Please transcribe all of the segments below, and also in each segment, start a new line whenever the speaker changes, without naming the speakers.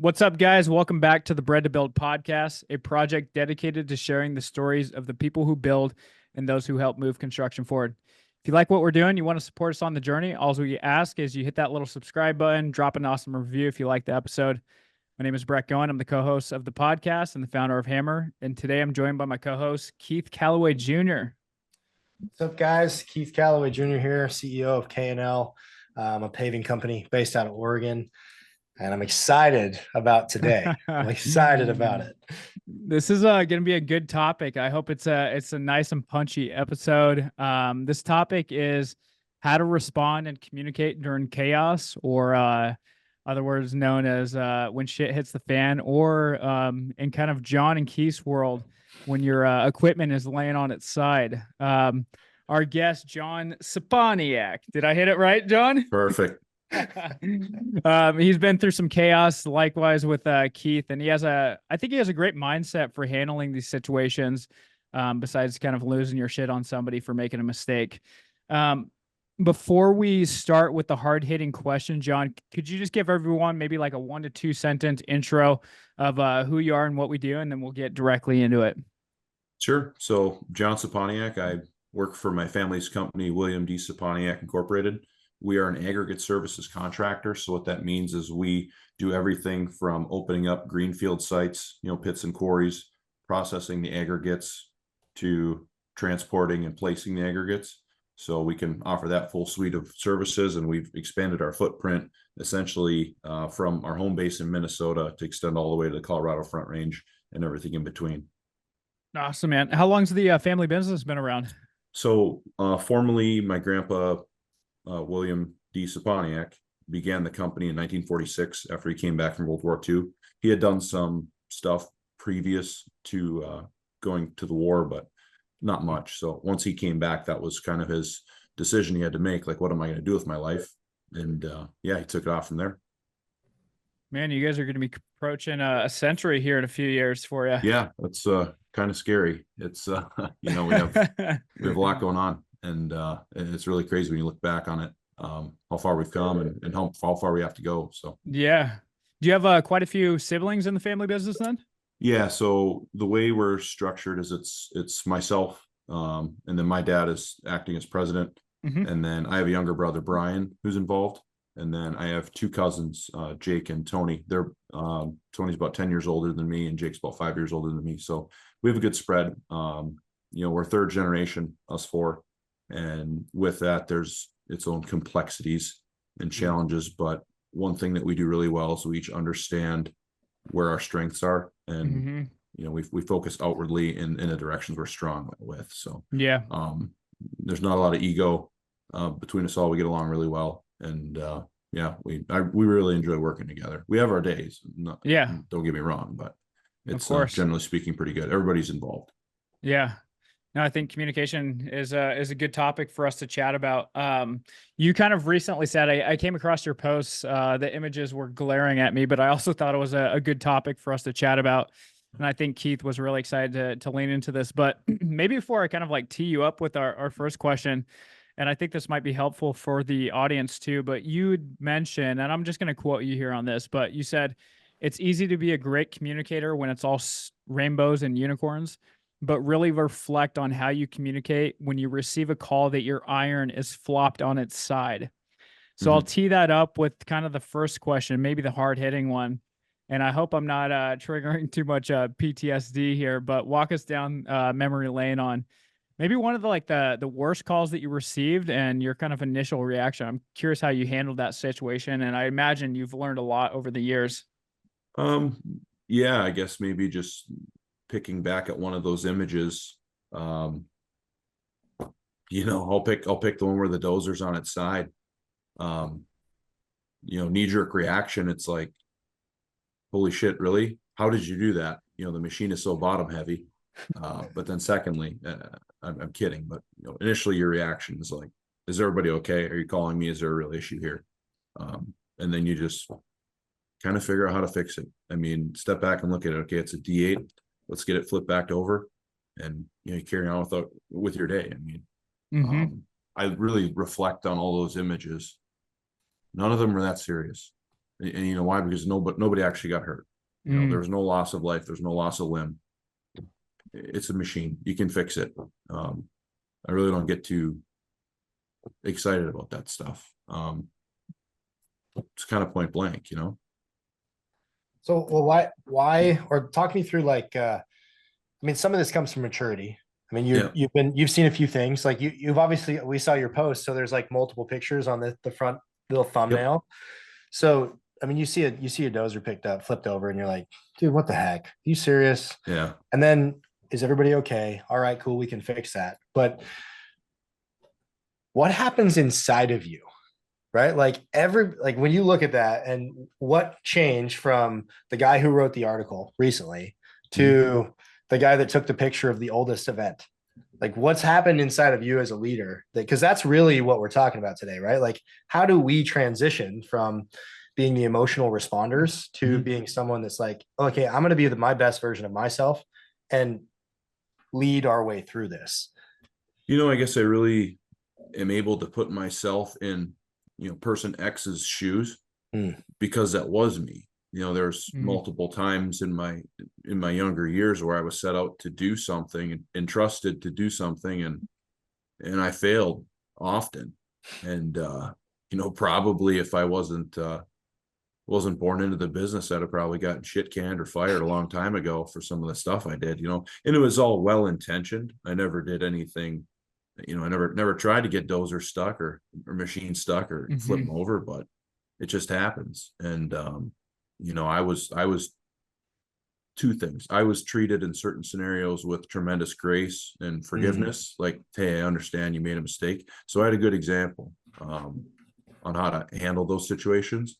What's up, guys? Welcome back to the Bread to Build podcast, a project dedicated to sharing the stories of the people who build and those who help move construction forward. If you like what we're doing, you want to support us on the journey, all we ask is you hit that little subscribe button, drop an awesome review if you like the episode. My name is Brett Goen. I'm the co-host of the podcast and the founder of Hammer. And today I'm joined by my co-host, Keith Calloway Jr.
What's up, guys? Keith Calloway Jr. here, CEO of K&L, a paving company based out of Oregon. And I'm excited about today. I'm excited about it.
This is going to be a good topic. I hope it's a nice and punchy episode. This topic is how to respond and communicate during chaos, or other words known as when shit hits the fan, or in kind of John and Keith's world, when your equipment is laying on its side. Our guest, John Scepaniak. Did I hit it right, John?
Perfect.
He's been through some chaos, likewise with Keith, and I think he has a great mindset for handling these situations. Besides kind of losing your shit on somebody for making a mistake. Before we start with the hard hitting question, John, could you just give everyone maybe like a 1 to 2 sentence intro of who you are and what we do, and then we'll get directly into it.
Sure. So John Scepaniak, I work for my family's company, William D. Scepaniak Incorporated. We are an aggregate services contractor. So what that means is we do everything from opening up greenfield sites, pits and quarries, processing the aggregates, to transporting and placing the aggregates. So we can offer that full suite of services, and we've expanded our footprint essentially from our home base in Minnesota to extend all the way to the Colorado Front Range and everything in between.
Awesome, man. How long's the family business been around?
So formerly, my grandpa, William D. Scepaniak, began the company in 1946 after he came back from World War II. He had done some stuff previous to going to the war, but not much. So once he came back, that was kind of his decision he had to make. Like, what am I going to do with my life? And he took it off from there.
Man, you guys are going to be approaching a century here in a few years for you.
Yeah, that's kind of scary. It's we have a lot going on, and it's really crazy when you look back on it, how far we've come and how far we have to go. So
yeah. Do you have quite a few siblings in the family business then?
Yeah, so the way we're structured is it's myself, and then my dad is acting as president, and then I have a younger brother, Brian, who's involved, and then I have 2 cousins, Jake and Tony. They're Tony's about 10 years older than me, and Jake's about 5 years older than me. So we have a good spread. We're 3rd generation, us 4, and with that, there's its own complexities and challenges. But one thing that we do really well is we each understand where our strengths are, and we focus outwardly in the directions we're strong with. So
yeah,
there's not a lot of ego between us all. We get along really well, and we really enjoy working together. We have our days, don't get me wrong, but it's generally speaking pretty good. Everybody's involved.
Yeah. No, I think communication is a good topic for us to chat about. You kind of recently said, I came across your posts, the images were glaring at me, but I also thought it was a good topic for us to chat about. And I think Keith was really excited to lean into this. But maybe before I kind of like tee you up with our first question, and I think this might be helpful for the audience too, but you mentioned, and I'm just going to quote you here on this, but you said, it's easy to be a great communicator when it's all rainbows and unicorns, but really reflect on how you communicate when you receive a call that your iron is flopped on its side. So I'll tee that up with kind of the first question, maybe the hard hitting one. And I hope I'm not triggering too much PTSD here, but walk us down memory lane on maybe one of the worst calls that you received and your kind of initial reaction. I'm curious how you handled that situation. And I imagine you've learned a lot over the years.
I guess maybe just picking back at one of those images, I'll pick the one where the dozer's on its side. Knee-jerk reaction. It's like, holy shit, really? How did you do that? The machine is so bottom heavy. But then secondly, I'm kidding, but initially your reaction is like, is everybody okay? Are you calling me? Is there a real issue here? And then you just kind of figure out how to fix it. I mean, step back and look at it. Okay, it's a D8. Let's get it flipped back over, and you carry on with your day. I mean, I really reflect on all those images. None of them were that serious. And you know why? Because nobody actually got hurt. You know, there's no loss of life. There's no loss of limb. It's a machine. You can fix it. I really don't get too excited about that stuff. It's kind of point blank, you know?
So, well, why, or talk me through like, I mean, some of this comes from maturity. I mean, you've seen a few things, like you've obviously, we saw your post. So there's like multiple pictures on the front little thumbnail. Yep. So, I mean, you see a dozer flipped over, and you're like, dude, what the heck? Are you serious?
Yeah.
And then, is everybody okay? All right, cool. We can fix that. But what happens inside of you? Right? Like when you look at that, and what changed from the guy who wrote the article recently to the guy that took the picture of the oldest event, like what's happened inside of you as a leader, because that's really what we're talking about today, right? Like, how do we transition from being the emotional responders to being someone that's like, okay, I'm going to be my best version of myself and lead our way through this?
You know, I guess I really am able to put myself in, you know, person X's shoes, because that was me. You know, there's multiple times in my younger years where I was set out to do something and trusted to do something, and I failed often. And you know, probably if I wasn't born into the business, I'd have probably gotten shit canned or fired a long time ago for some of the stuff I did, you know. And it was all well intentioned. I never did anything, you know, I never tried to get dozer stuck or machine stuck or flip them over, but it just happens. And you know, I was two things. I was treated in certain scenarios with tremendous grace and forgiveness. Like, hey, I understand you made a mistake. So I had a good example on how to handle those situations.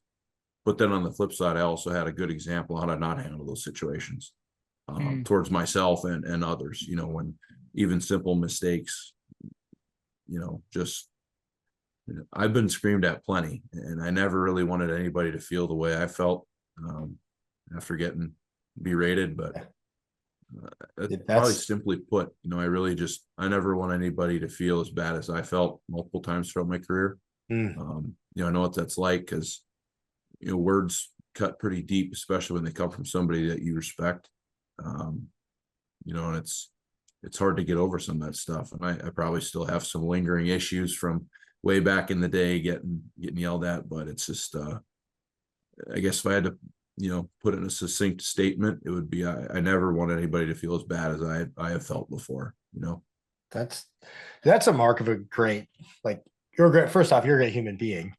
But then on the flip side, I also had a good example on how to not handle those situations towards myself and others, you know, when even simple mistakes, you know, just, you know, I've been screamed at plenty, and I never really wanted anybody to feel the way I felt after getting berated. But that's probably simply put, you know, I never want anybody to feel as bad as I felt multiple times throughout my career. You know, I know what that's like, because, you know, words cut pretty deep, especially when they come from somebody that you respect. You know, and it's hard to get over some of that stuff. And I probably still have some lingering issues from way back in the day getting yelled at, but it's just, I guess if I had to, you know, put it in a succinct statement, it would be, I never want anybody to feel as bad as I have felt before, you know.
That's a mark of a great, like, first off, you're a great human being,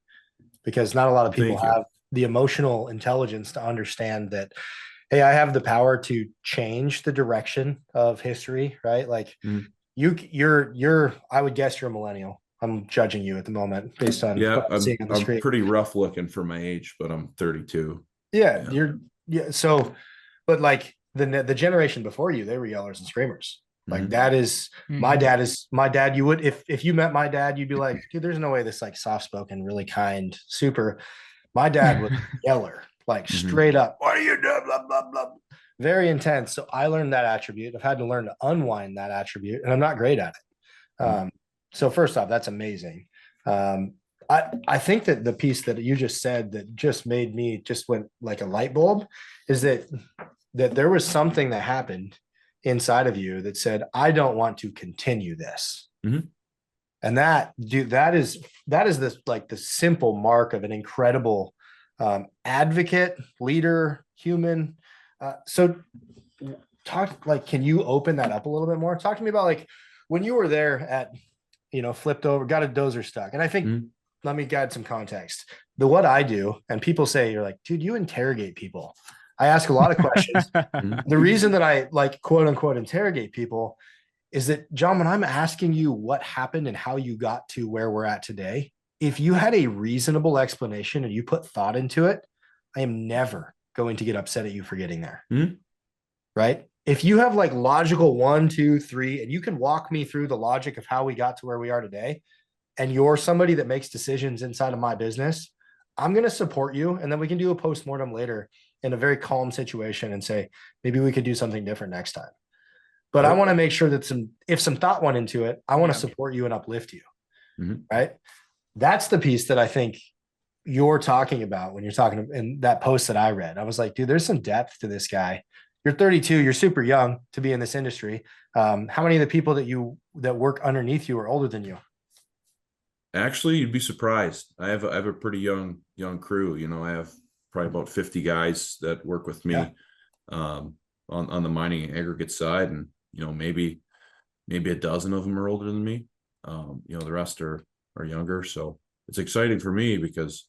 because not a lot of people have the emotional intelligence to understand that, hey, I have the power to change the direction of history, right? Like you're, I would guess you're a millennial. I'm judging you at the moment based on what I'm seeing on the screen.
I'm pretty rough looking for my age, but I'm 32.
Yeah. So, but like the generation before you, they were yellers and screamers. Like that is my dad. You would, if you met my dad, you'd be like, dude, there's no way this like soft-spoken, really kind, super. My dad was a yeller, like straight up. What are you doing? Blah, blah, blah. Very intense. So I learned that attribute. I've had to learn to unwind that attribute, and I'm not great at it. So first off, that's amazing. I think that the piece that you just said that just made me just went like a light bulb is that there was something that happened inside of you that said, I don't want to continue this. And that is this like the simple mark of an incredible advocate, leader, human. So can you open that up a little bit more? Talk to me about like when you were there at, you know, flipped over, got a dozer stuck. And I think, let me add some context. What I do, and people say, you're like, dude, you interrogate people. I ask a lot of questions. The reason that I like quote unquote interrogate people is that, John, when I'm asking you what happened and how you got to where we're at today, if you had a reasonable explanation and you put thought into it, I am never going to get upset at you for getting there. Right? If you have like logical 1, 2, 3, and you can walk me through the logic of how we got to where we are today, and you're somebody that makes decisions inside of my business, I'm going to support you. And then we can do a postmortem later in a very calm situation and say, maybe we could do something different next time. But I want to make sure that if some thought went into it, I want to support you and uplift you. Right. That's the piece that I think you're talking about when you're talking in that post that I read. I was like, dude, there's some depth to this guy. You're 32, you're super young to be in this industry. How many of the people that work underneath you are older than you?
Actually, you'd be surprised. I have a pretty young crew. You know, I have probably about 50 guys that work with me,
Yeah.
On the mining and aggregate side, and you know, maybe a dozen of them are older than me. You know, the rest are younger. So it's exciting for me because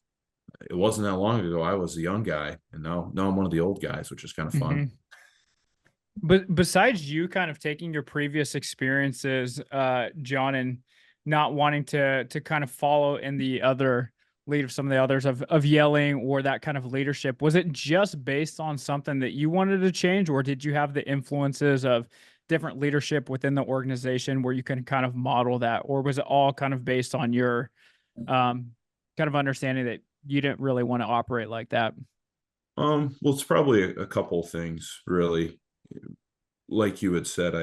it wasn't that long ago I was a young guy, and now I'm one of the old guys, which is kind of fun.
But besides you kind of taking your previous experiences, John, and not wanting to kind of follow in the other lead of some of the others of yelling or that kind of leadership, was it just based on something that you wanted to change, or did you have the influences of different leadership within the organization where you can kind of model that, or was it all kind of based on your kind of understanding that you didn't really want to operate like that?
Well, it's probably a couple of things, really. Like you had said,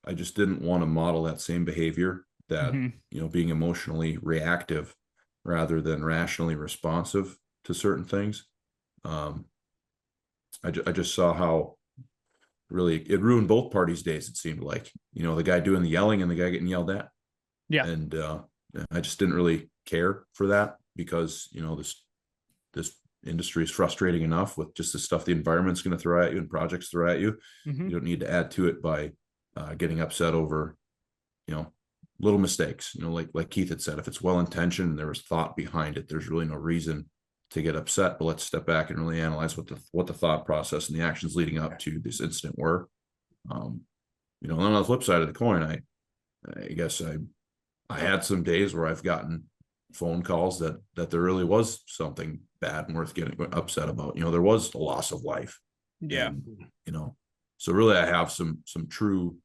I just didn't want to model that same behavior, that
Hmm.
you know, being emotionally reactive rather than rationally responsive to certain things. Um, I just saw how really it ruined both parties' days. It seemed like, you know, the guy doing the yelling and the guy getting yelled at,
Yeah.
and I just didn't really care for that because, you know, this industry is frustrating enough with just the stuff the environment's going to throw at you and projects throw at you.
Hmm.
You don't need to add to it by getting upset over, you know, little mistakes. You know, like Keith had said, if it's well intentioned and there was thought behind it, there's really no reason to get upset. But let's step back and really analyze what the thought process and the actions leading up to this incident were. Um, you know, and on the flip side of the coin, I guess I had some days where I've gotten phone calls that there really was something bad and worth getting upset about. You know, there was a loss of life,
Yeah.
and you know, so really I have some true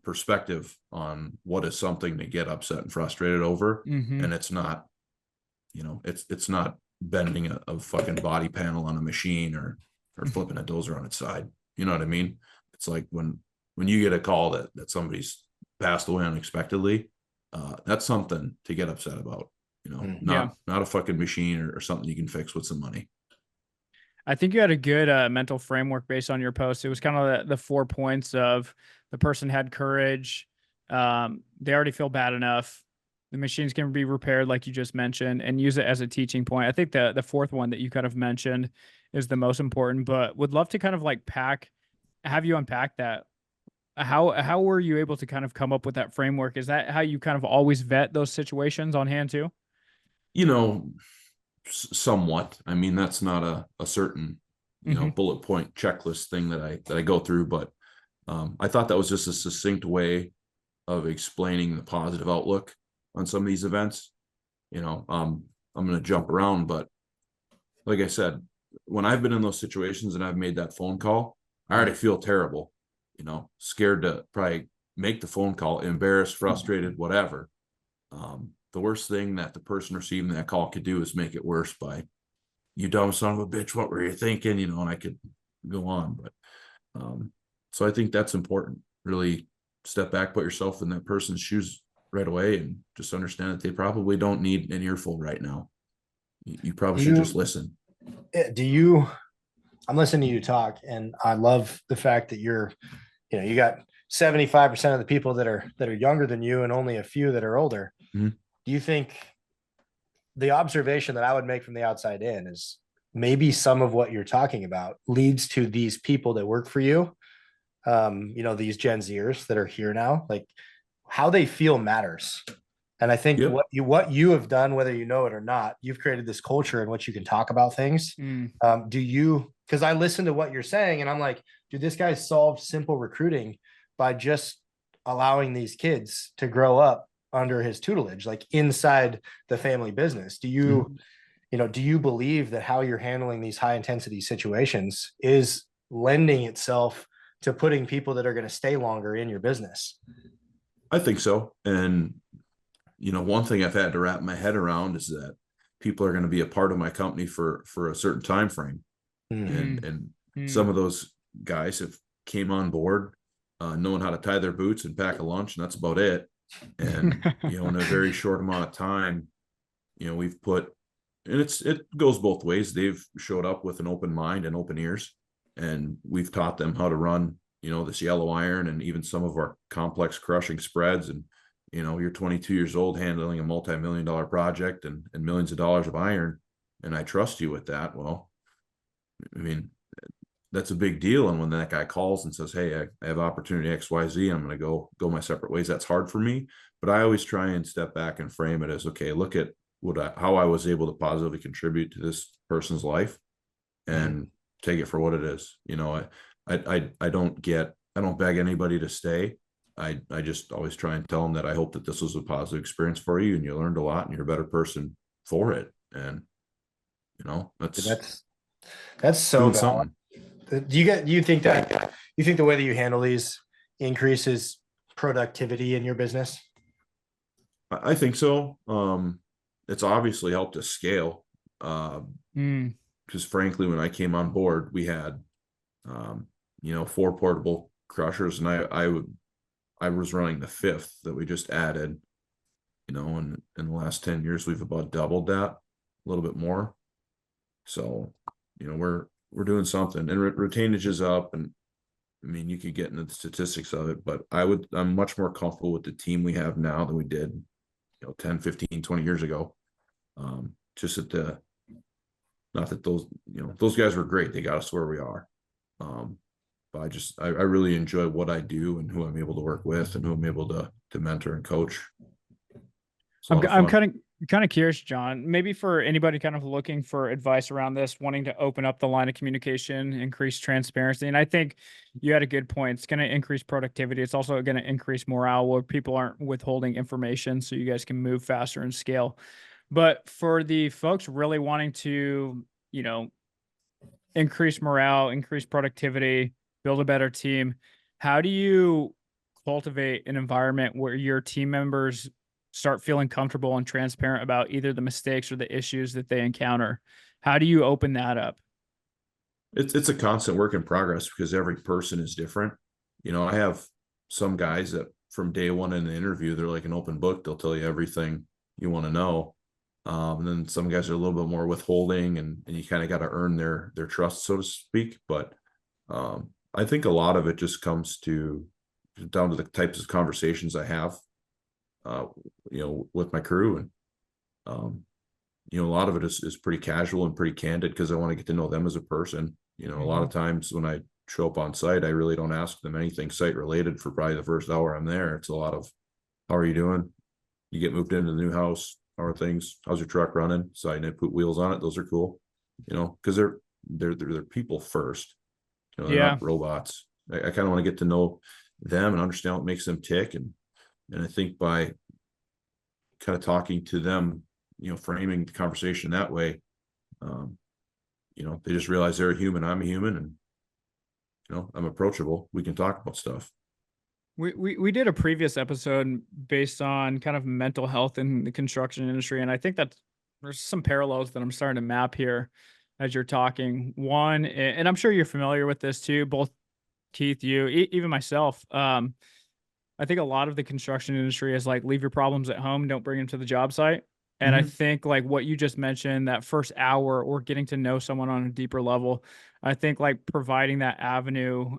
perspective on what is something to get upset and frustrated over,
Hmm.
and it's not, you know, it's not bending a fucking body panel on a machine or flipping a dozer on its side. You know what I mean? It's like when you get a call that somebody's passed away unexpectedly, that's something to get upset about. You know,
Yeah.
not a fucking machine or something you can fix with some money.
I think you had a good mental framework based on your post. It was kind of the 4 points of the person had courage. They already feel bad enough. The machines can be repaired, like you just mentioned, and use it as a teaching point. I think the fourth one that you kind of mentioned is the most important, but would love to kind of like have you unpack that. How were you able to kind of come up with that framework? Is that how you kind of always vet those situations on hand too?
You know, somewhat. I mean, that's not a certain, you know,
Hmm.
bullet point checklist thing that I go through, but I thought that was just a succinct way of explaining the positive outlook on some of these events. You know, I'm going to jump around, but like I said, when I've been in those situations and I've made that phone call, I already feel terrible, you know, scared to probably make the phone call, embarrassed, frustrated, whatever. The worst thing that the person receiving that call could do is make it worse by, you dumb son of a bitch, what were you thinking? You know, and I could go on, but so I think that's important. Really step back, put yourself in that person's shoes right away, and just understand that they probably don't need an earful right now. You probably
Do
should just
you,
listen.
do you, I'm listening to you talk, and I love the fact that you got 75% of the people that are younger than you and only a few that are older.
Mhm.
Do you think the observation that I would make from the outside in is maybe some of what you're talking about leads to these people that work for you, these Gen Zers that are here now, like how they feel matters. And I think
Yep.
what you have done, whether you know it or not, you've created this culture in which you can talk about things.
Mm.
Do you? Because I listen to what you're saying, and I'm like, dude, this guy solved simple recruiting by just allowing these kids to grow up under his tutelage, like inside the family business.
Mhm.
Do you believe that how you're handling these high intensity situations is lending itself to putting people that are going to stay longer in your business?
I think so. And you know, one thing I've had to wrap my head around is that people are going to be a part of my company for a certain time frame,
Mm.
and
Mm.
some of those guys have came on board knowing how to tie their boots and pack a lunch, and that's about it. And you know, in a very short amount of time, you know, we've put and it goes both ways. They've showed up with an open mind and open ears, and we've taught them how to run, this yellow iron and even some of our complex crushing spreads. And you're 22 years old handling a multi-million-dollar project and millions of dollars of iron, and I trust you with that. Well, I mean, that's a big deal. And when that guy calls and says, hey, I have opportunity XYZ, I'm going to go my separate ways, that's hard for me. But I always try and step back and frame it as, okay, look at how I was able to positively contribute to this person's life, and take it for what it is. I don't beg anybody to stay. I just always try and tell them that I hope that this was a positive experience for you and you learned a lot and you're a better person for it. And
that's so
doing
valid.
something.
Do you think the way that you handle these increases productivity in your business?
I think so. It's obviously helped us scale. Because frankly, when I came on board, we had 4 portable crushers, and I was running the 5th that we just added. And in the last 10 years, we've about doubled that, a little bit more. So, we're doing something, and retainage is up. And I mean, you could get into the statistics of it, but I'm much more comfortable with the team we have now than we did, 10, 15, 20 years ago. Just at not that those guys were great. They got us where we are. But I really enjoy what I do and who I'm able to work with and who I'm able to mentor and coach.
I'm kind of curious, John, maybe for anybody kind of looking for advice around this, wanting to open up the line of communication, increase transparency. And I think you had a good point. It's going to increase productivity. It's also going to increase morale where people aren't withholding information, so you guys can move faster and scale. But for the folks really wanting to, increase morale, increase productivity, build a better team, how do you cultivate an environment where your team members start feeling comfortable and transparent about either the mistakes or the issues that they encounter? How do you open that up?
It's a constant work in progress because every person is different. I have some guys that from day one in the interview, they're like an open book. They'll tell you everything you want to know. And then some guys are a little bit more withholding, and you kind of got to earn their trust, so to speak. But I think a lot of it just comes down to the types of conversations I have, with my crew. And, a lot of it is pretty casual and pretty candid because I want to get to know them as a person. A lot of times when I show up on site, I really don't ask them anything site related for probably the first hour I'm there. It's a lot of, how are you doing? You get moved into the new house. How are things? How's your truck running? So I put wheels on it. Those are cool, because they're people first. They're not robots. I kind of want to get to know them and understand what makes them tick. And I think by kind of talking to them, framing the conversation that way, they just realize they're a human. I'm a human, and, I'm approachable. We can talk about stuff.
We did a previous episode based on kind of mental health in the construction industry. And I think that there's some parallels that I'm starting to map here as you're talking. One, and I'm sure you're familiar with this too, both Keith, you, even myself. I think a lot of the construction industry is like, leave your problems at home, don't bring them to the job site. And I think like what you just mentioned, that first hour or getting to know someone on a deeper level, I think like providing that avenue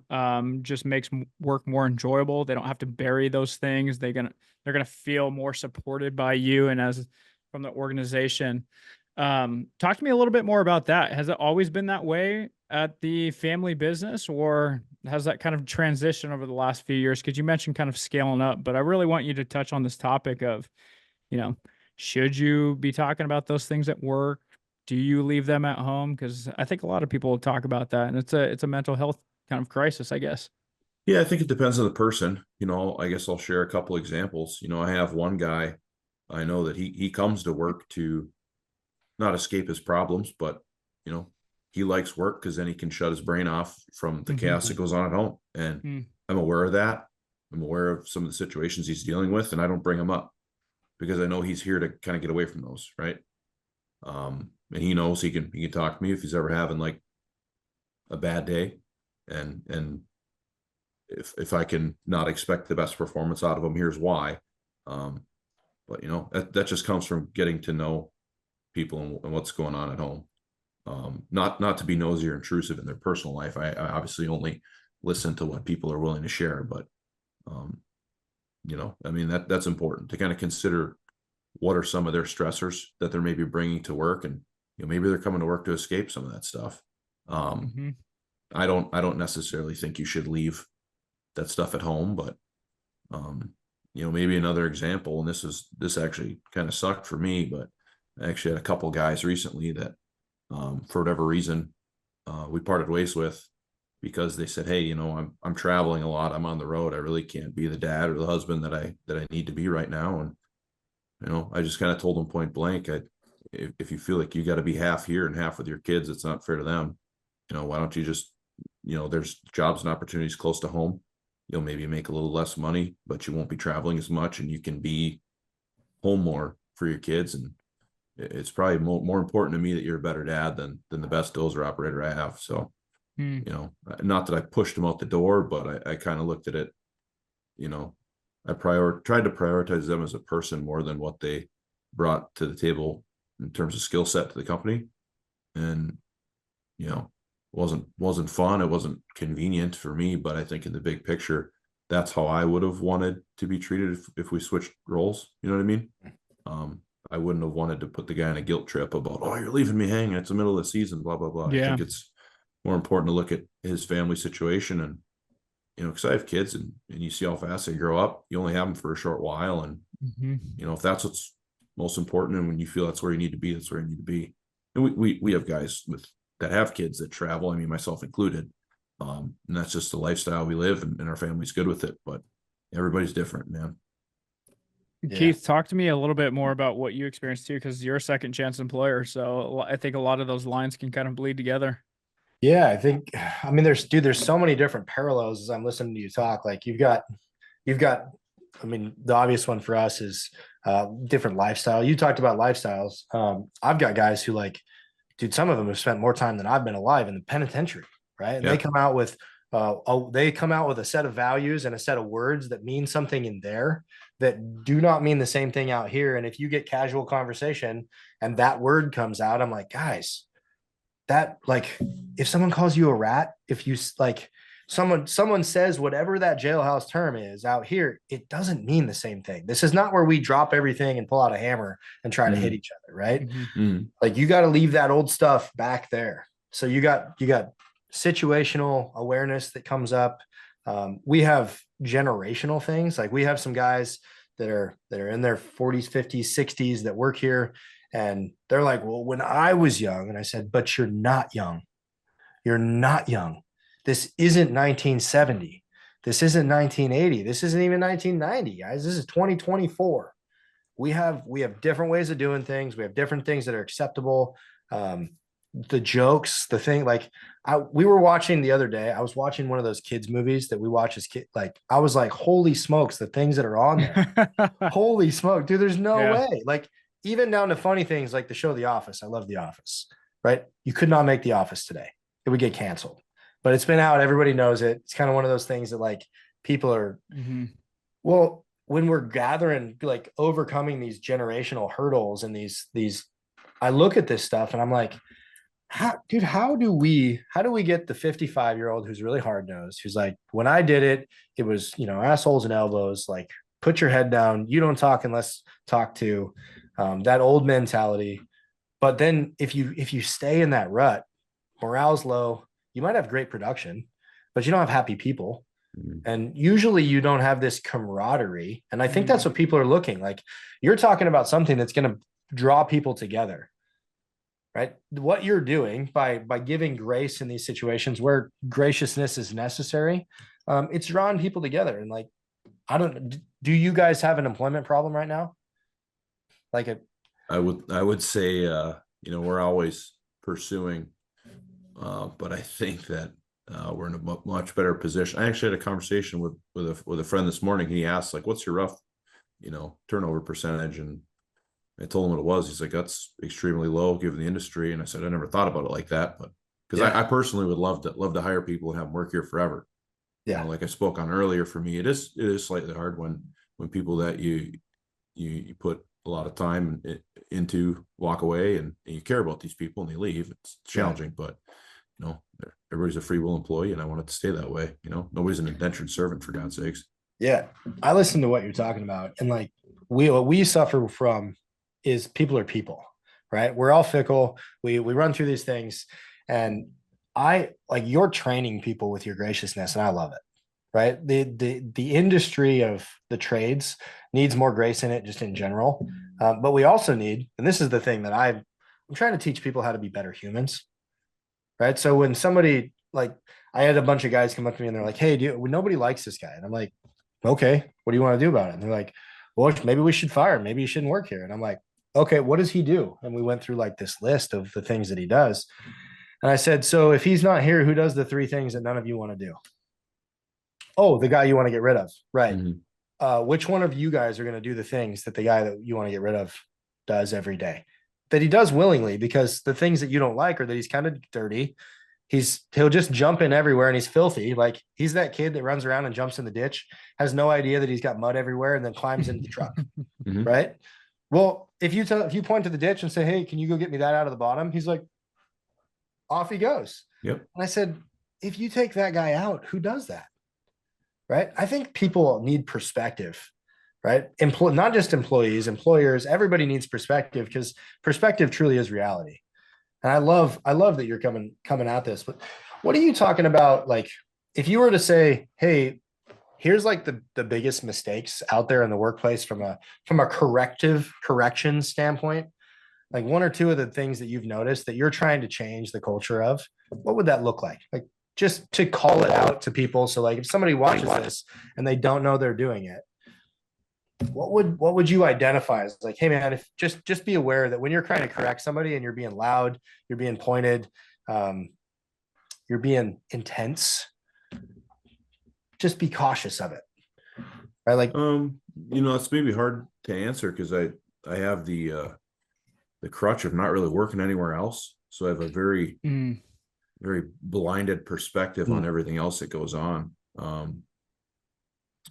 just makes work more enjoyable. They don't have to bury those things. They're gonna feel more supported by you and as from the organization. Talk to me a little bit more about that. Has it always been that way at the family business, or has that kind of transitioned over the last few years? Because you mentioned kind of scaling up, but I really want you to touch on this topic of, should you be talking about those things at work? Do you leave them at home? Because I think a lot of people talk about that, and it's a mental health kind of crisis, I guess.
Yeah, I think it depends on the person. I guess I'll share a couple examples. I have one guy, I know that he comes to work to not escape his problems, but he likes work because then he can shut his brain off from the chaos that goes on at home. And I'm aware of that. I'm aware of some of the situations he's dealing with, and I don't bring him up because I know he's here to kind of get away from those, right? And he knows he can talk to me if he's ever having like a bad day, and if I can not expect the best performance out of him, here's why. But that just comes from getting to know people and what's going on at home. Not to be nosy or intrusive in their personal life. I obviously only listen to what people are willing to share, but I mean, that's important to kind of consider what are some of their stressors that they're maybe bringing to work, and maybe they're coming to work to escape some of that stuff. I don't necessarily think you should leave that stuff at home, but maybe another example, and this actually kind of sucked for me, but I actually had a couple guys recently that for whatever reason we parted ways with, because they said, hey, I'm traveling a lot, I'm on the road, I really can't be the dad or the husband that I need to be right now. And I just kind of told them point blank, if you feel like you got to be half here and half with your kids, it's not fair to them. Why don't you just, there's jobs and opportunities close to home. You'll maybe make a little less money, but you won't be traveling as much, and you can be home more for your kids. And it's probably more important to me that you're a better dad than the best dozer operator I have. So, not that I pushed them out the door, but I kind of looked at it, I tried to prioritize them as a person more than what they brought to the table in terms of skill set to the company. And, wasn't fun. It wasn't convenient for me, but I think in the big picture, that's how I would have wanted to be treated if we switched roles. You know what I mean? I wouldn't have wanted to put the guy on a guilt trip about, oh, you're leaving me hanging, it's the middle of the season, blah, blah, blah.
Yeah.
I think it's more important to look at his family situation, and because I have kids, and you see how fast they grow up. You only have them for a short while, and if that's what's most important, and when you feel that's where you need to be, that's where you need to be. And we have guys that have kids that travel, I mean, myself included, and that's just the lifestyle we live, and our family's good with it, but everybody's different, man.
Yeah. Keith, talk to me a little bit more about what you experienced too, because you're a second chance employer, so I think a lot of those lines can kind of bleed together.
Yeah, I mean, there's so many different parallels as I'm listening to you talk. Like you've got, I mean, the obvious one for us is different lifestyle. You talked about lifestyles. I've got guys who some of them have spent more time than I've been alive in the penitentiary, right? And they come out with a set of values and a set of words that mean something in there that do not mean the same thing out here. And if you get casual conversation and that word comes out, I'm like, guys, that if someone calls you a rat, if you someone says whatever that jailhouse term is out here, it doesn't mean the same thing. This is not where we drop everything and pull out a hammer and try to hit each other, right? Like you got to leave that old stuff back there. So you got situational awareness that comes up. We have generational things. Like we have some guys that are in their 40s, 50s, 60s that work here. And they're like, well, when I was young, and I said, but you're not young. You're not young. This isn't 1970. This isn't 1980. This isn't even 1990, guys. This is 2024. We have different ways of doing things. We have different things that are acceptable. The jokes, the thing, we were watching the other day. I was watching one of those kids movies that we watch as kids. I was like, holy smokes, the things that are on there. Holy smoke, dude, there's no way. Even down to funny things like the show The Office. I love The Office, right? You could not make The Office today. It would get canceled. But it's been out. Everybody knows it. It's kind of one of those things that people are, well, when we're gathering, overcoming these generational hurdles and these, I look at this stuff and I'm like, how do we get the 55-year-old who's really hard-nosed, who's like, when I did it, it was, assholes and elbows, put your head down. You don't talk unless talked to, that old mentality. But then if you stay in that rut, morale's low, you might have great production, but you don't have happy people. And usually you don't have this camaraderie. And I think that's what people are looking like. You're talking about something that's going to draw people together, right? What you're doing by giving grace in these situations where graciousness is necessary, it's drawing people together. And do you guys have an employment problem right now? I
would say, we're always pursuing, but I think that we're in a much better position. I actually had a conversation with a friend this morning. He asked, what's your rough, turnover percentage? And I told him what it was. He's like, that's extremely low given the industry. And I said, I never thought about it like that, but because I personally would love to hire people and have them work here forever. Yeah. Like I spoke on earlier, for me, it is slightly hard when people that you put a lot of time into walk away and you care about these people and they leave. It's challenging, but you know, everybody's a free will employee and I want it to stay that way. You know, nobody's an indentured servant, for God's sakes.
Yeah. I listen to what you're talking about. And like what we suffer from is people are people, right? We're all fickle. We run through these things, and I like you're training people with your graciousness, and I love it. Right. The industry of the trades needs more grace in it just in general. But we also need, and this is the thing that I'm trying to teach people how to be better humans. Right. So when somebody like I had a bunch of guys come up to me and they're like, hey, nobody likes this guy. And I'm like, okay, what do you want to do about it? And they're like, well, maybe we should fire him. Maybe he shouldn't work here. And I'm like, okay, what does he do? And we went through like this list of the things that he does. And I said, so if he's not here, who does the 3 things that none of you want to do? Oh, the guy you want to get rid of. Right. Which one of you guys are going to do the things that the guy that you want to get rid of does every day? That he does willingly, because the things that you don't like are that he's kind of dirty. He'll just jump in everywhere and he's filthy. Like he's that kid that runs around and jumps in the ditch, has no idea that he's got mud everywhere, and then climbs into the truck. Right. Well, if you point to the ditch and say, hey, can you go get me that out of the bottom? He's like, off he goes.
Yep.
And I said, if you take that guy out, who does that? Right. I think people need perspective, right? Not just employees, employers, everybody needs perspective, because perspective truly is reality. And I love that you're coming at this, but what are you talking about? Like, if you were to say, hey, here's like the biggest mistakes out there in the workplace from a correction standpoint, like 1 or 2 of the things that you've noticed that you're trying to change the culture of, what would that look like? Like, just to call it out to people. So like if somebody watches this and they don't know they're doing it, what would you identify as like, hey man, if just be aware that when you're trying to correct somebody and you're being loud, you're being pointed, you're being intense, just be cautious of it. Right? Like,
you know, it's maybe hard to answer because I have the crutch of not really working anywhere else. So I have a very blinded perspective on everything else that goes on. I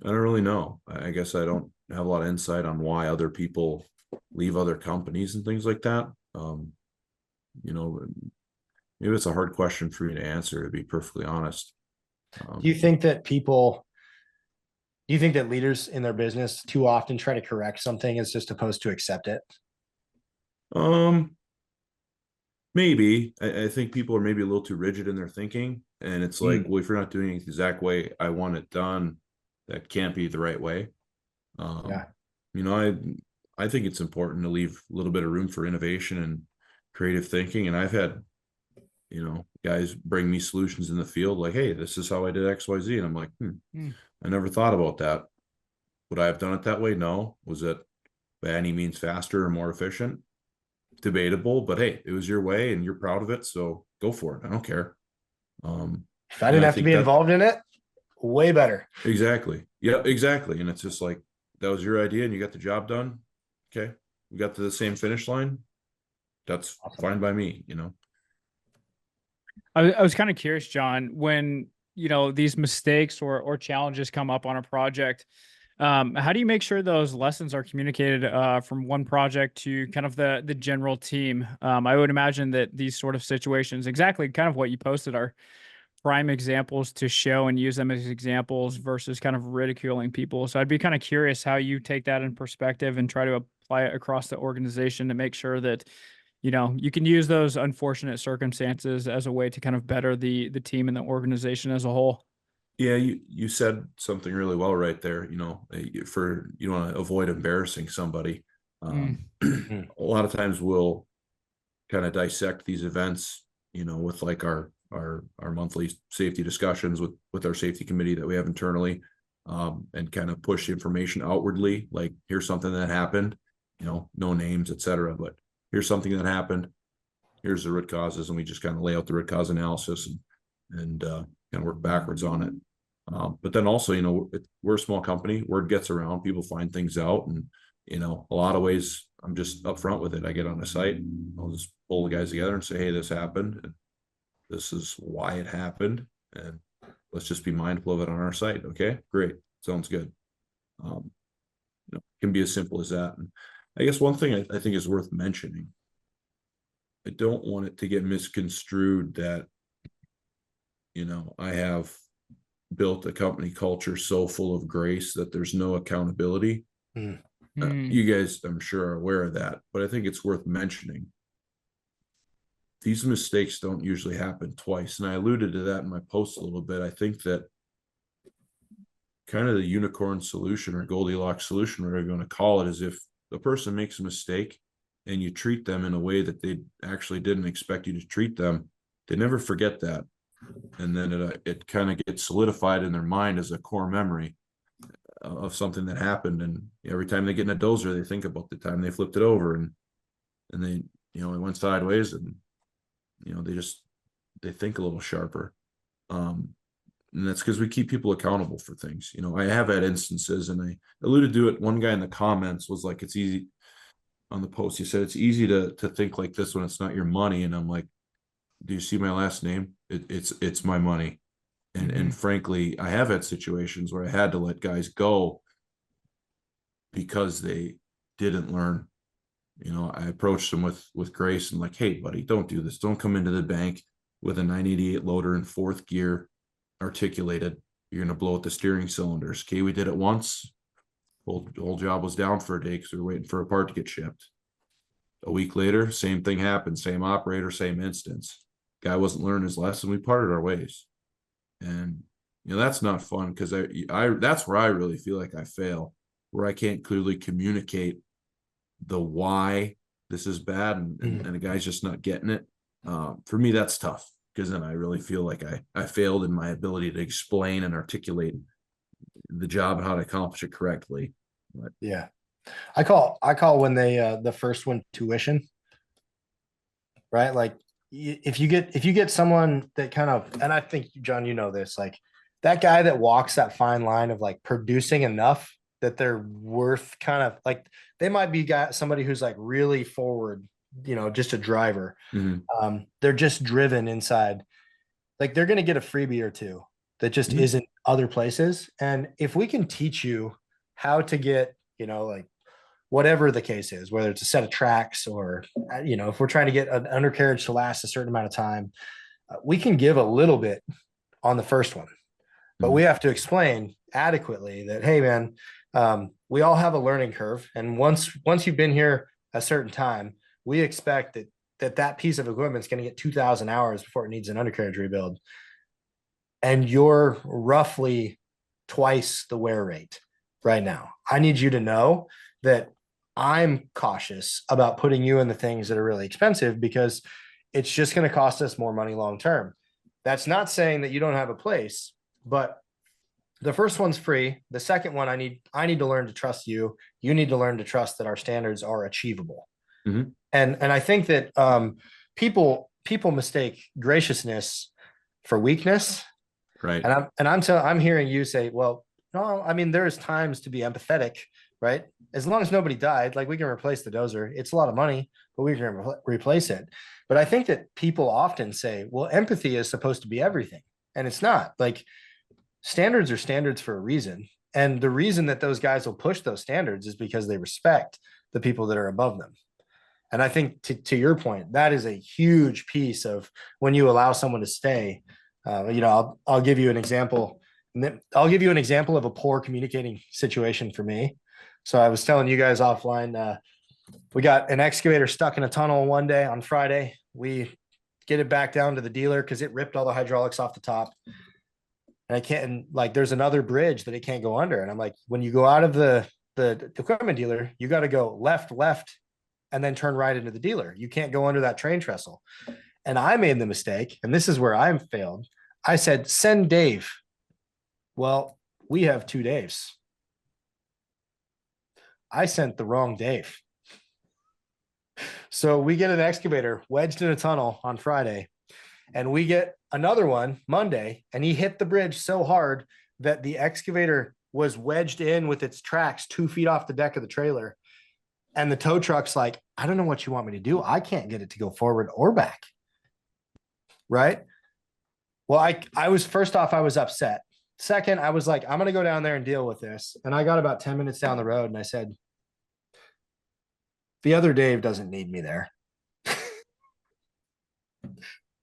don't really know. I guess I don't have a lot of insight on why other people leave other companies and things like that. You know, maybe it's a hard question for me to answer, to be perfectly honest.
do you think that leaders in their business too often try to correct something as just opposed to accept it?
Maybe. I think people are maybe a little too rigid in their thinking, and it's like, well, if you're not doing it the exact way I want it done, that can't be the right way. You know, I think it's important to leave a little bit of room for innovation and creative thinking. And I've had, you know, guys bring me solutions in the field like, hey, this is how I did XYZ. And I'm like, I never thought about that. Would I have done it that way? No. Was it by any means faster or more efficient? Debatable, but hey, it was your way and you're proud of it, so go for it. I don't care.
If I didn't have to be involved in it, way better.
Exactly. Yeah, exactly. And it's just like, that was your idea and you got the job done. Okay, we got to the same finish line. That's fine by me, you know.
I was kind of curious, John, when you know these mistakes or challenges come up on a project, how do you make sure those lessons are communicated from one project to kind of the general team? I would imagine that these sort of situations, exactly kind of what you posted, are prime examples to show and use them as examples versus kind of ridiculing people. So I'd be kind of curious how you take that in perspective and try to apply it across the organization to make sure that, you know, you can use those unfortunate circumstances as a way to kind of better the team and the organization as a whole.
Yeah, you said something really well right there. You know, for you want to avoid embarrassing somebody. A lot of times we'll kind of dissect these events, you know, with like our monthly safety discussions with our safety committee that we have internally, and kind of push information outwardly. Like, here's something that happened, you know, no names, etc. But here's something that happened. Here's the root causes, and we just kind of lay out the root cause analysis and kind of work backwards on it. But then also, you know, we're a small company. Word gets around. People find things out, and you know, a lot of ways I'm just upfront with it. I get on the site, I'll just pull the guys together and say, hey, this happened, and this is why it happened, and let's just be mindful of it on our site. Okay, great, sounds good. You know, it can be as simple as that. And I guess one thing I think is worth mentioning I don't want it to get misconstrued that, you know, I have built a company culture so full of grace that there's no accountability. You guys, I'm sure, are aware of that, but I think it's worth mentioning. These mistakes don't usually happen twice. And I alluded to that in my post a little bit. I think that kind of the unicorn solution or Goldilocks solution, whatever you want to call it, is if the person makes a mistake and you treat them in a way that they actually didn't expect you to treat them, they never forget that. And then it kind of gets solidified in their mind as a core memory of something that happened. And every time they get in a dozer, they think about the time they flipped it over and they, you know, it went sideways, and, you know, they think a little sharper. And that's because we keep people accountable for things. You know, I have had instances, and I alluded to it. One guy in the comments was like, it's easy on the post. He said, it's easy to think like this when it's not your money. And I'm like, do you see my last name? It's my money. And frankly, I have had situations where I had to let guys go because they didn't learn. You know, I approached them with grace and like, hey, buddy, don't do this. Don't come into the bank with a 988 loader in fourth gear articulated. You're going to blow out the steering cylinders. Okay, we did it once. Whole job was down for a day because we were waiting for a part to get shipped. A week later, same thing happened. Same operator, same instance. Guy wasn't learning his lesson. We parted our ways. And, you know, that's not fun, because I that's where I really feel like I fail, where I can't clearly communicate the why this is bad, and the guy's just not getting it. For me, that's tough, because then I really feel like I failed in my ability to explain and articulate the job and how to accomplish it correctly. But
yeah, I call when they the first one tuition, right? Like if you get someone that kind of, and I think, John, you know this, like that guy that walks that fine line of like producing enough that they're worth, kind of like, they might be somebody who's like really forward, you know, just a driver. They're just driven inside. Like they're going to get a freebie or two that just isn't other places. And if we can teach you how to get, you know, like whatever the case is, whether it's a set of tracks or, you know, if we're trying to get an undercarriage to last a certain amount of time, we can give a little bit on the first one, but we have to explain adequately that, hey man, we all have a learning curve. And once you've been here a certain time, we expect that piece of equipment is going to get 2,000 hours before it needs an undercarriage rebuild. And you're roughly twice the wear rate right now. I need you to know that I'm cautious about putting you in the things that are really expensive, because it's just going to cost us more money long term. That's not saying that you don't have a place, but the first one's free. The second one, I need to learn to trust you. You need to learn to trust that our standards are achievable. And I think that people mistake graciousness for weakness.
Right.
And I'm hearing you say, well, no, I mean, there's times to be empathetic, right? As long as nobody died, like we can replace the dozer. It's a lot of money, but we can replace it. But I think that people often say, well, empathy is supposed to be everything. And it's not. Like, standards are standards for a reason. And the reason that those guys will push those standards is because they respect the people that are above them. And I think to your point, that is a huge piece of when you allow someone to stay. You know, I'll give you an example. I'll give you an example of a poor communicating situation for me. So I was telling you guys offline, we got an excavator stuck in a tunnel one day on Friday. We get it back down to the dealer because it ripped all the hydraulics off the top. And I can't, and like, there's another bridge that it can't go under. And I'm like, when you go out of the equipment dealer, you got to go left, and then turn right into the dealer. You can't go under that train trestle. And I made the mistake, and this is where I'm failed. I said, send Dave. Well, we have two Daves. I sent the wrong Dave. So we get an excavator wedged in a tunnel on Friday, and we get another one Monday, and he hit the bridge so hard that the excavator was wedged in with its tracks 2 feet off the deck of the trailer. And the tow truck's like, I don't know what you want me to do. I can't get it to go forward or back. Right. Well, I was, first off, I was upset. Second, I was like, I'm going to go down there and deal with this. And I got about 10 minutes down the road and I said, the other Dave doesn't need me there.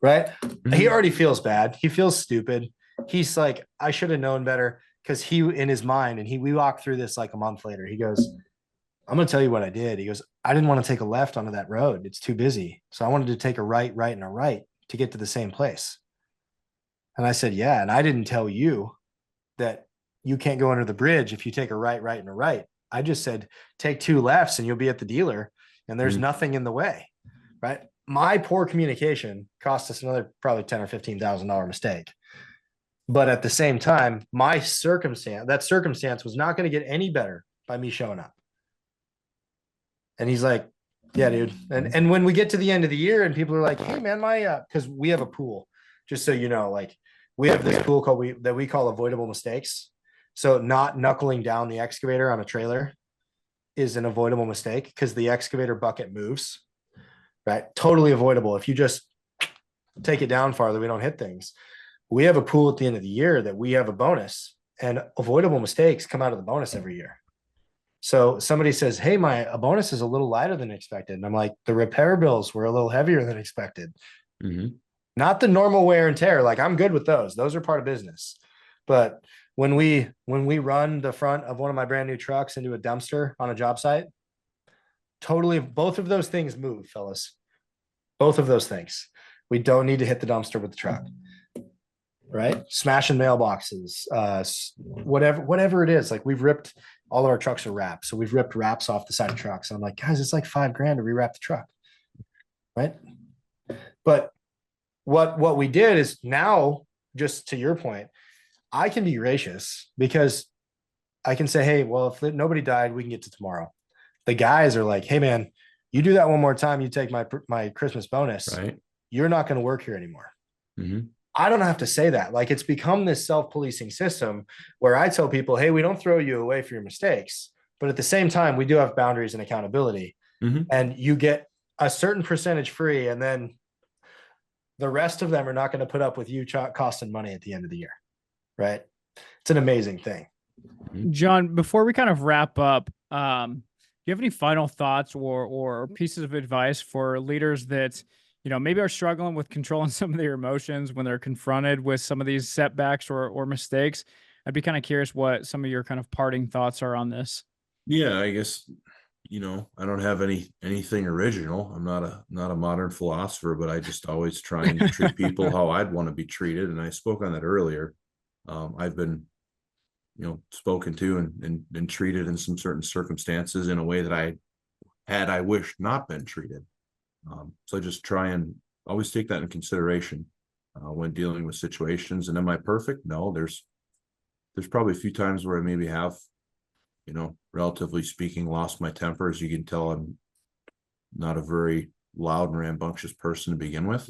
right?
Mm-hmm.
He already feels bad. He feels stupid. He's like, I should have known better, because he, in his mind, and we walked through this like a month later. He goes, I'm going to tell you what I did. He goes, I didn't want to take a left onto that road. It's too busy. So I wanted to take a right, and a right to get to the same place. And I said, yeah. And I didn't tell you that you can't go under the bridge if you take a right, and a right. I just said, take 2 lefts and you'll be at the dealer and there's nothing in the way, right? My poor communication cost us another probably $10,000 or $15,000 mistake. But at the same time, that circumstance was not going to get any better by me showing up. And he's like, yeah, dude. And when we get to the end of the year and people are like, hey man, because we have a pool, just so you know, like we have this pool that we call avoidable mistakes. So not knuckling down the excavator on a trailer is an avoidable mistake because the excavator bucket moves, right? Totally avoidable. If you just take it down farther, we don't hit things. We have a pool at the end of the year that we have a bonus, and avoidable mistakes come out of the bonus every year. So somebody says, hey, a bonus is a little lighter than expected. And I'm like, the repair bills were a little heavier than expected.
Mm-hmm.
Not the normal wear and tear. Like, I'm good with those. Those are part of business. But when we run the front of one of my brand new trucks into a dumpster on a job site, totally, both of those things move, fellas. Both of those things. We don't need to hit the dumpster with the truck, right? Smashing mailboxes, whatever it is. Like, we've ripped, all of our trucks are wrapped. So we've ripped wraps off the side of trucks. And I'm like, guys, it's like $5,000 to rewrap the truck, right? But what we did is, now, just to your point, I can be gracious because I can say, hey, well, if nobody died, we can get to tomorrow. The guys are like, hey man, you do that one more time, you take my Christmas bonus,
right?
You're not going to work here anymore.
Mm-hmm.
I don't have to say that. Like, it's become this self-policing system where I tell people, hey, we don't throw you away for your mistakes, but at the same time, we do have boundaries and accountability.
Mm-hmm.
And you get a certain percentage free, and then the rest of them are not going to put up with you costing money at the end of the year, right? It's an amazing thing.
John, before we kind of wrap up, do you have any final thoughts or pieces of advice for leaders that, maybe are struggling with controlling some of their emotions when they're confronted with some of these setbacks or mistakes? I'd be kind of curious what some of your kind of parting thoughts are on this.
Yeah, I guess, I don't have anything original. I'm not a modern philosopher, but I just always try and treat people how I'd want to be treated. And I spoke on that earlier. I've been, spoken to and treated in some certain circumstances in a way that I wished not been treated. So I just try and always take that in consideration when dealing with situations. And am I perfect? No, there's probably a few times where I maybe have, relatively speaking, lost my temper. As you can tell, I'm not a very loud and rambunctious person to begin with.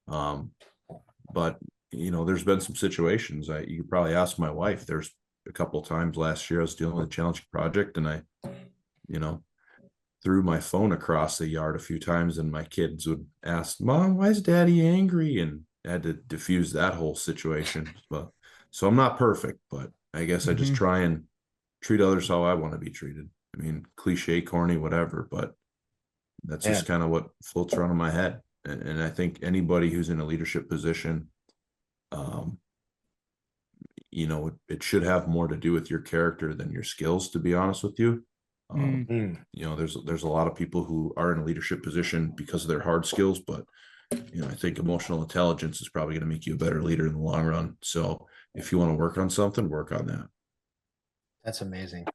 But there's been some situations. You could probably ask my wife. There's a couple of times last year I was dealing with a challenging project, and I, threw my phone across the yard a few times, and my kids would ask, Mom, why is Daddy angry? And I had to diffuse that whole situation. But so I'm not perfect, but I guess I just try and treat others how I want to be treated. I mean, cliche, corny, whatever, but that's just kind of what floats around in my head. And I think anybody who's in a leadership position, it should have more to do with your character than your skills, to be honest with you. There's a lot of people who are in a leadership position because of their hard skills, but I think emotional intelligence is probably going to make you a better leader in the long run. So if you want to work on something, work on that.
That's amazing.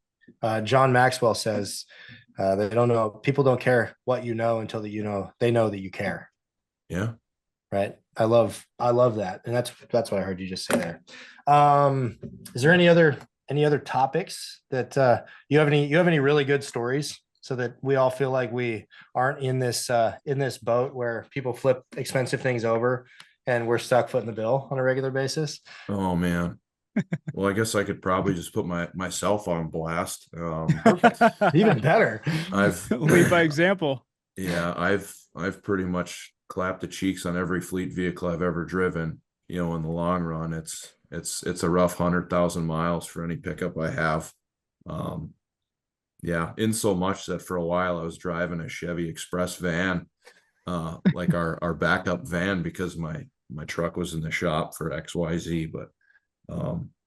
John Maxwell says people don't care what you know until they know that you care.
Yeah.
Right. I love that. And that's what I heard you just say there. Is there any other topics that you have any really good stories, so that we all feel like we aren't in this boat where people flip expensive things over and we're stuck footing the bill on a regular basis?
Oh man. Well, I guess I could probably just put myself on blast.
Perfect. Even better.
I've
lead by example.
Yeah, I've pretty much clapped the cheeks on every fleet vehicle I've ever driven. In the long run, it's a rough 100,000 miles for any pickup I have. In so much that for a while I was driving a Chevy Express van, like our backup van because my truck was in the shop for XYZ. But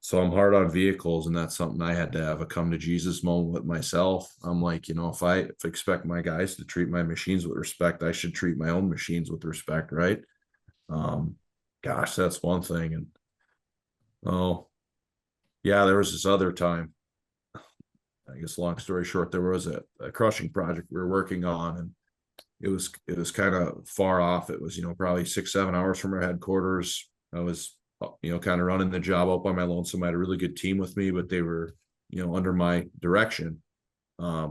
so I'm hard on vehicles, and that's something I had to have a come to Jesus moment with myself. I'm like, if I expect my guys to treat my machines with respect, I should treat my own machines with respect, right? Gosh, that's one thing. And oh yeah, there was this other time. I guess long story short, there was a crushing project we were working on, and it was kind of far off. It was, probably 6-7 hours from our headquarters. I was, kind of running the job up by my lonesome. I had a really good team with me, but they were, under my direction. I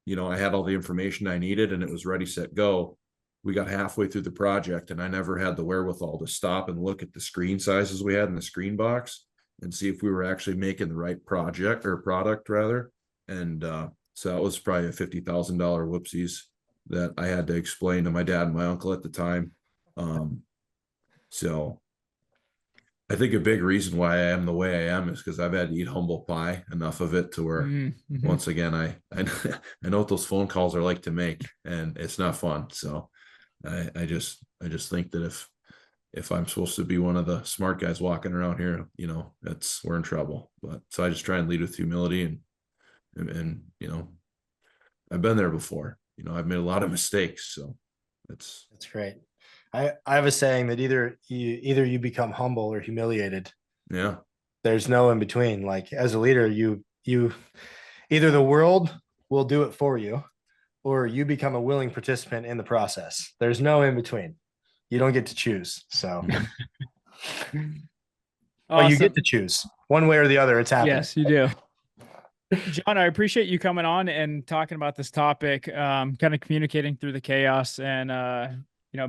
had all the information I needed and it was ready, set, go. We got halfway through the project and I never had the wherewithal to stop and look at the screen sizes we had in the screen box and see if we were actually making the right project or product rather. And so that was probably a $50,000 whoopsies that I had to explain to my dad and my uncle at the time. So I think a big reason why I am the way I am is because I've had to eat humble pie enough of it to where once again, I know what those phone calls are like to make, and it's not fun. So I just think that if I'm supposed to be one of the smart guys walking around here, we're in trouble. But so I just try and lead with humility and I've been there before. I've made a lot of mistakes. So that's
great. I have a saying that either you become humble or humiliated.
Yeah.
There's no in between. Like as a leader, you either the world will do it for you or you become a willing participant in the process. There's no in between. You don't get to choose. So well, you get to choose one way or the other. It's happening.
Yes, you do. John, I appreciate you coming on and talking about this topic, kind of communicating through the chaos and,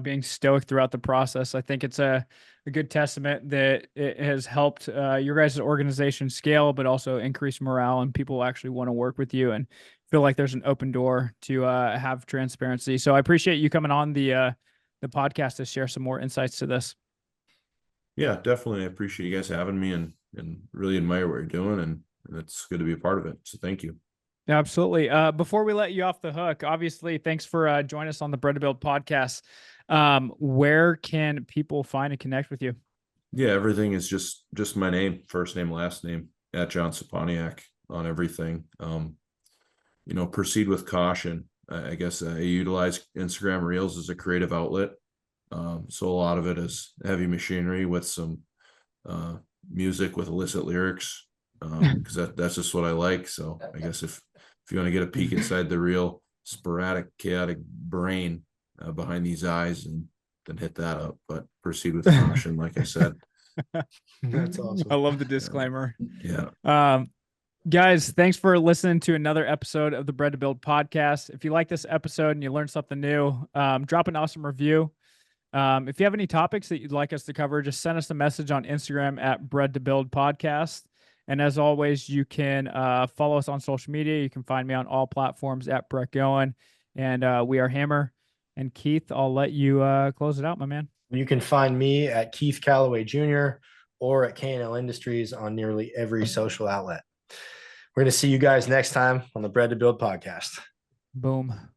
being stoic throughout the process. I think it's a good testament that it has helped your guys' organization scale, but also increase morale and people actually want to work with you and feel like there's an open door to have transparency. So I appreciate you coming on the podcast to share some more insights to this.
Yeah, definitely. I appreciate you guys having me and really admire what you're doing, and it's good to be a part of it. So thank you.
Absolutely. Before we let you off the hook, obviously, thanks for joining us on the Bread to Build podcast. Where can people find and connect with you?
Yeah, everything is just my name, first name, last name, at John Scepaniak on everything. Proceed with caution. I guess I utilize Instagram Reels as a creative outlet. So a lot of it is heavy machinery with some music with illicit lyrics, because that's just what I like. So I guess if you want to get a peek inside the real sporadic, chaotic brain behind these eyes, and then hit that up. But proceed with caution, like I said.
That's awesome.
I love the disclaimer.
Yeah.
Guys, thanks for listening to another episode of the Bread to Build podcast. If you like this episode and you learned something new, drop an awesome review. If you have any topics that you'd like us to cover, just send us a message on Instagram at Bread to Build Podcast. And as always, you can follow us on social media. You can find me on all platforms at Brett Goen. And we are Hammer. And Keith, I'll let you close it out, my man.
You can find me at Keith Calloway Jr. or at K&L Industries on nearly every social outlet. We're going to see you guys next time on the Bread to Build podcast.
Boom.